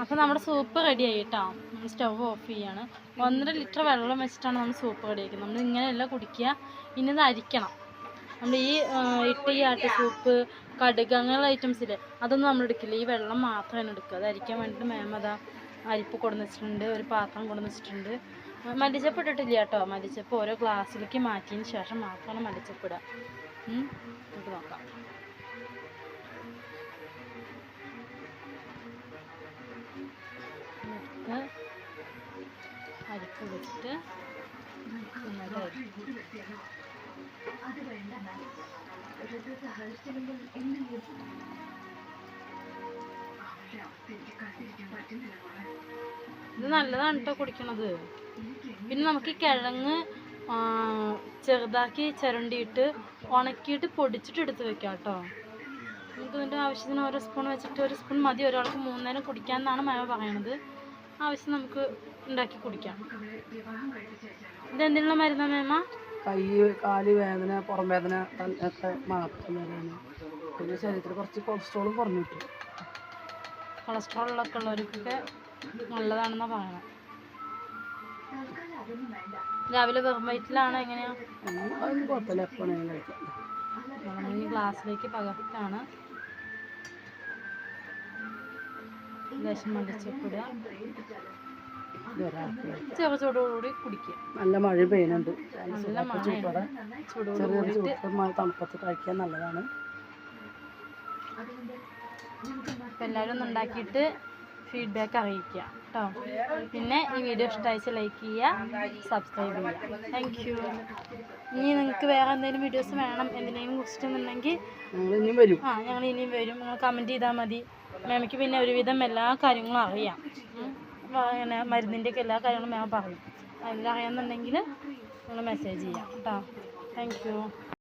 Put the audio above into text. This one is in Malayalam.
അപ്പോൾ നമ്മുടെ സൂപ്പ് റെഡി ആയി കേട്ടോ. സ്റ്റവ് ഓഫ് ചെയ്യാണ്. 1.5 ലിറ്റർ വെള്ളം വെച്ചിട്ടാണ് നമ്മൾ സൂപ്പ് റെഡിയാക്കുന്നത്. നമ്മൾ ഇങ്ങനെയല്ല കുടിക്കുക. ഇനി ഇത് അരിക്കണം. നമ്മൾ ഈ ആട്ട് സൂപ്പ്, കടുക് അങ്ങനെയുള്ള ഐറ്റംസില്ലേ, അതൊന്നും നമ്മൾ എടുക്കില്ല. ഈ വെള്ളം മാത്രമാണ് എടുക്കുക. അത് അരിക്കാൻ വേണ്ടിയിട്ട് മേമത അരിപ്പ് കൊടുന്ന് വെച്ചിട്ടുണ്ട്, ഒരു പാത്രം കൊടുന്ന് വെച്ചിട്ടുണ്ട്. മല്ലിച്ചപ്പ് ഇട്ടിട്ടില്ല കേട്ടോ. മല്ലിച്ചപ്പ് ഓരോ ഗ്ലാസ്സിലേക്ക് മാറ്റിയതിന് ശേഷം മാത്രമാണ് മല്ലിച്ചപ്പ് ഇടുക. നമുക്ക് നോക്കാം. അരിപ്പ് വെച്ചിട്ട് ഇത് നല്ലതാണ് കേട്ടോ കുടിക്കണത്. പിന്നെ നമുക്ക് ഈ കിഴങ്ങ് ചെറുതാക്കി ചിരണ്ടിയിട്ട് ഉണക്കിയിട്ട് പൊടിച്ചിട്ട് എടുത്ത് വെക്കാം കേട്ടോ. നമുക്ക് ഇതിൻ്റെ ആവശ്യത്തിന് ഓരോ സ്പൂൺ വെച്ചിട്ട്, ഒരു സ്പൂൺ മതി ഒരാൾക്ക് 3 നേരം കുടിക്കാമെന്നാണ് മേമ പറയണത്. ആവശ്യം നമുക്ക് ഉണ്ടാക്കി കുടിക്കാം. ഇതെന്തിനുള്ള മരുന്നാ മേമ? കൈ കാല് വേദന, പുറം വേദന ഒക്കെ മാറ്റുന്നതാണ്. പിന്നെ ശരീരത്തിൽ കുറച്ച് കൊളസ്ട്രോളും കുറഞ്ഞു കിട്ടും. കൊളസ്ട്രോളൊക്കെ ഉള്ളവർക്കൊക്കെ നല്ലതാണെന്നാണ് പറയണത്. രാവിലെ വെറും വയറ്റിലാണ് എങ്ങനെയാ? അതൊന്നും കുഴപ്പമില്ല, എപ്പോഴും കഴിക്കാം. നമ്മൾ ഈ ഗ്ലാസ്സിലേക്ക് പകർത്താണ് ലേശം മല്ലിച്ചപ്പിടുക. ചെറു ചൂടോടുകൂടി കുടിക്കുക. നല്ല മഴ പെയ്യുന്നുണ്ട്. നല്ല മഴ തണുപ്പത്ത് കഴിക്കാൻ നല്ലതാണ്. അപ്പം എല്ലാവരും ഒന്ന് ഉണ്ടാക്കിയിട്ട് ഫീഡ്ബാക്ക് അറിയിക്കുക കേട്ടോ. പിന്നെ ഈ വീഡിയോ ഇഷ്ടമായിച്ച് ലൈക്ക് ചെയ്യുക, സബ്സ്ക്രൈബ് ചെയ്യുക. Thank you. ഇനി നിങ്ങൾക്ക് വേറെ എന്തെങ്കിലും വീഡിയോസ് വേണം എന്തിനേലും കുറിച്ചിട്ടുണ്ടെങ്കിൽ ഞങ്ങൾ ഇനിയും വരും. നിങ്ങൾ കമൻറ്റ് ചെയ്താൽ മതി. മേമയ്ക്ക് പിന്നെ ഒരുവിധം എല്ലാ കാര്യങ്ങളും അറിയാം. അങ്ങനെ മരുന്നിൻ്റെയൊക്കെ എല്ലാ കാര്യങ്ങളും മേമ പറയും. അതെല്ലാം അറിയാമെന്നുണ്ടെങ്കിൽ നിങ്ങൾ മെസ്സേജ് ചെയ്യാം കേട്ടോ. Thank you.